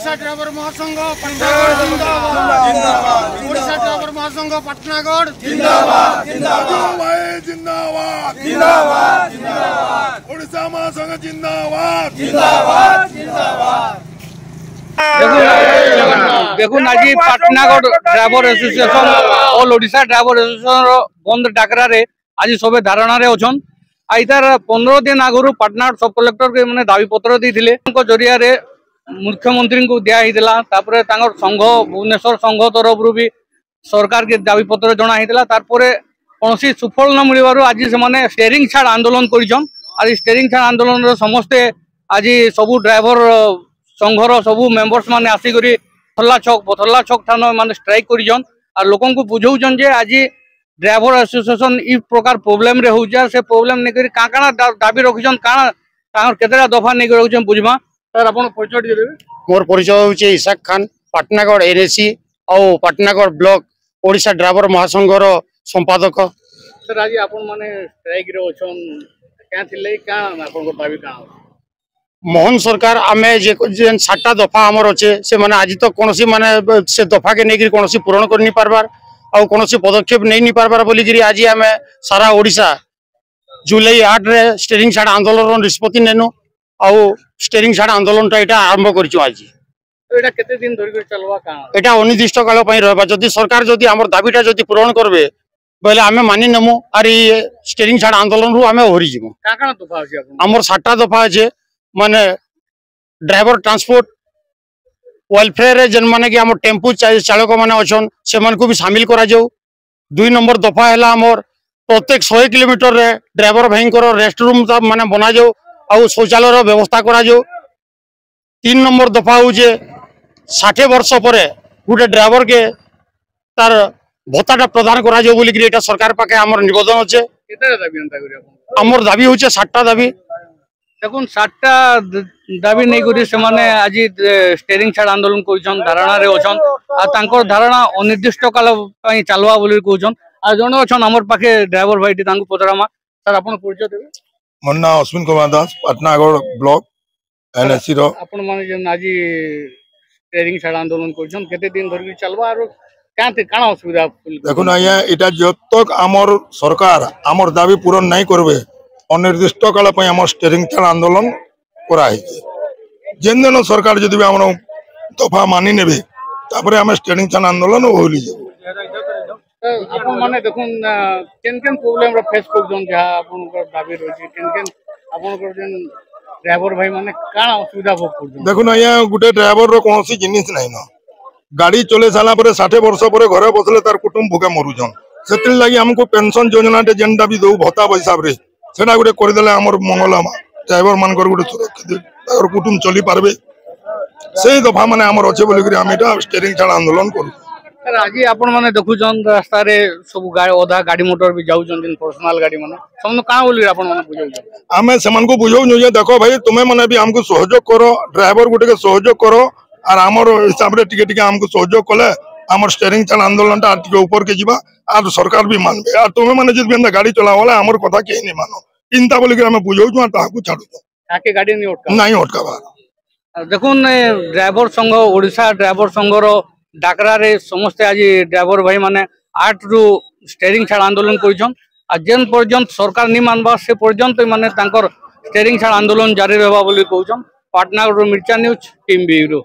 Odisha driver महासंघ पाटनागढ़ जिंदाबाद Odisha driver महासंघ पाटनागढ़ जिंदाबाद जिंदाबाद जिंदाबाद जिंदाबाद जिंदाबाद ओडिशा महासंघ जिंदाबाद जिंदाबाद जिंदाबाद देखुन आज Patnagarh driver association all Odisha driver association बंद डाकरा आज सब धारणा रे अछन आइतार 15 दिन आगु पाटना सब कलेक्टर के मैंने दाबी पत्र देते जरिया मुख्यमंत्री को दिया संघ भुवनेश्वर संघ तरफ भी सरकार के दाबी पत्र जनाई कौन सुफल न मिलवर आज से स्टेरिंग छाड़ आंदोलन कर स्टेरिंग छाड़ आंदोलन समस्ते आज सबू ड्राइवर संघर सबू मेंबर्स माने आसिक पथरला छक ठान माने स्ट्राइक कर लोक बुझाऊन आज ड्राइवर एसोसिएशन इ प्रकार प्रोब्लेम रे होउजा से प्रोब्लेम नै करी काना दाबी रखिछन काना तार केतेरा दफा नै रखिछन बुझमा सर अपन परिचय दे देबे। मोर परिचय होचे इसाक खान पाटनागढ़ एनएसी और पाटनागढ़ ब्लॉक ओडिशा ड्राइवर महासंघर संपादक। सर आज अपन माने स्ट्राइक रे अछन क्या थिले का अपन को दाबी का मोहन सरकार आमे जे 7टा दफा हमर अछि से माने आज तो कोनोसी माने से दफा के नै कोनोसी पूर्ण करनी पारबार आ कौन पदक्षेप नहीं पारबार बोलिकी आज आम सारा ओडिशा जुलाई 8 रे स्टेरिंग छाड़ आंदोलन निष्पत्ति नेनु आ स्टेरिंग छाड़ आंदोलन आरंभ कर आज एटा अनिर्दिष्ट काल रहा जदि सरकार जदि आमर दाबीटा जदि पूरण करबे बोले आम मानि नेमु आर स्टेरिंग छाड़ आंदोलन रु आम हरी जीवु। आमर 7टा दफा अच्छे माने ड्राइवर ट्रांसपोर्ट वेलफेयर जेन माने कि टेम्पू चालक माने अच्छन से भी सामिल करा जाऊ। 2 नंबर दफा है आमर प्रत्येक 100 किलोमीटर रे ड्राइवर भाई रेस्ट रूम माने बना जाऊ और शौचालय व्यवस्था करा जाऊ। 3 नंबर दफा हूँ 60 वर्ष पर गोटे ड्राइवर के तार भत्ता प्रदान करा जाऊ बोलिकी एटा सरकार पाखे आमर निवेदन अच्छे। आमर दाबी हूँ 7टा दाबी देखुन 7टा दाबी नहीं करी से माने आज स्टेरिंग छाड़ आंदोलन कर धारणा रे अछन आ तांकर धारणा अनिर्दिष्ट काल पई चलवा बोली कहउछन आ जण अछन हमर पाखे ड्राइवर भाईटी तांको पचरामा। सर अपन परिचय देबे। मोर नाम अश्विन कुमार दास पाटनागढ़ ब्लॉक एनएसी रो अपन माने जन आज स्टेरिंग छाड़ आंदोलन करछन केते दिन धरि चलवा आरो कांते काना असुविधा देखुन आया एटा जब तक हमर सरकार हमर दाबी पूर्ण नहीं करबे अनिर्दिष्ट काल स्टेरिंग छाड़ आंदोलन कराई जेन दिन सरकार जदि आम दफा मानि ने आम स्टेरिंग छाड़ आंदोलन होली माने देखुन केन केन प्रॉब्लम फेस करजन जहा आपनकर दाबी रही केन केन आपनकर जेन ड्राइवर भाई माने काना असुविधा भोग करजन। देखुन आया गुटे ड्राइवर रो कोनोसी जिनिस नै न गाड़ी चले साला पर 60 वर्ष पर घरे बसले तार कुटुंब भूखे मरुजन सेतिल लागि हमको पेंशन योजना टे जेनटा भी दउ भत्ता हिसाब रे सेटा गुटे कर देले हमर मंगल ड्राइवर मानकर गुटे सुरक्षित तार कुटुंब चली पारबे से दफा माने हमर अच्छे बोलिक हम एटा स्टेरिंग छाड़ आंदोलन करू। सर आज आपण माने देखुजन रास्ता रे सब गाड़ी ओधा गाड़ी मोटर भी जाउजन जिन पर्सनल गाड़ी माने समन का बोली आपण माने बुझाउ आमे समन को बुझाउ जे देखो भाई तुमे माने भी हमको सहयोग करो ड्राइवर गुटे के सहयोग करो और हमर हिसाब रे टिके टिके हमको सहयोग कले हमर स्टेरिंग छाड़ आंदोलन टा टिके ऊपर के जीवा और सरकार भी मानबे और तुमे माने जे बेंदा गाड़ी चला वाला हमर कथा के नहीं मानो चिंता बोलिक हम बुझाउ ताकू छाडू ताके गाड़ी नहीं अटकाबा। देखुन ड्राइवर संघ ओडिशा ड्राइवर संघर डाकरा रे समस्त आज ड्राइवर भाई माने 8 रु स्टेरिंग छाड़ आंदोलन करछन आ जेन पर्यंत सरकार नहीं मानबा से पर्यंत माने तांकर स्टेरिंग छाड़ आंदोलन जारी रहबा बोली कहउछन। पाटना मिर्चा न्यूज टीम ब्यूरो।